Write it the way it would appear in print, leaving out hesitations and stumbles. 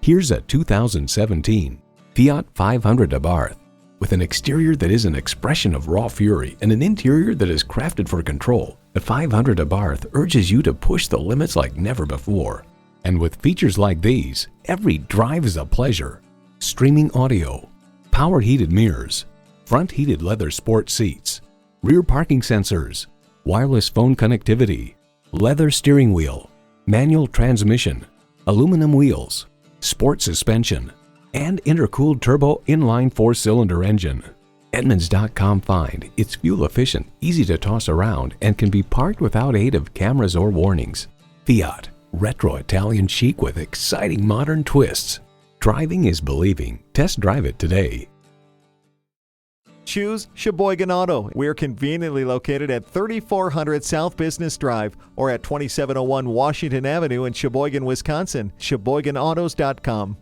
Here's a 2017 Fiat 500 Abarth. With an exterior that is an expression of raw fury and an interior that is crafted for control, the 500 Abarth urges you to push the limits like never before. And with features like these, every drive is a pleasure. Streaming audio, power heated mirrors, front heated leather sport seats, rear parking sensors, wireless phone connectivity, leather steering wheel, manual transmission, aluminum wheels, sport suspension, and intercooled turbo inline 4-cylinder engine. Edmunds.com find it's fuel efficient, easy to toss around, and can be parked without aid of cameras or warnings. Fiat, retro Italian chic with exciting modern twists. Driving is believing. Test drive it today. Choose Sheboygan Auto. We're conveniently located at 3400 South Business Drive or at 2701 Washington Avenue in Sheboygan, Wisconsin. SheboyganAutos.com.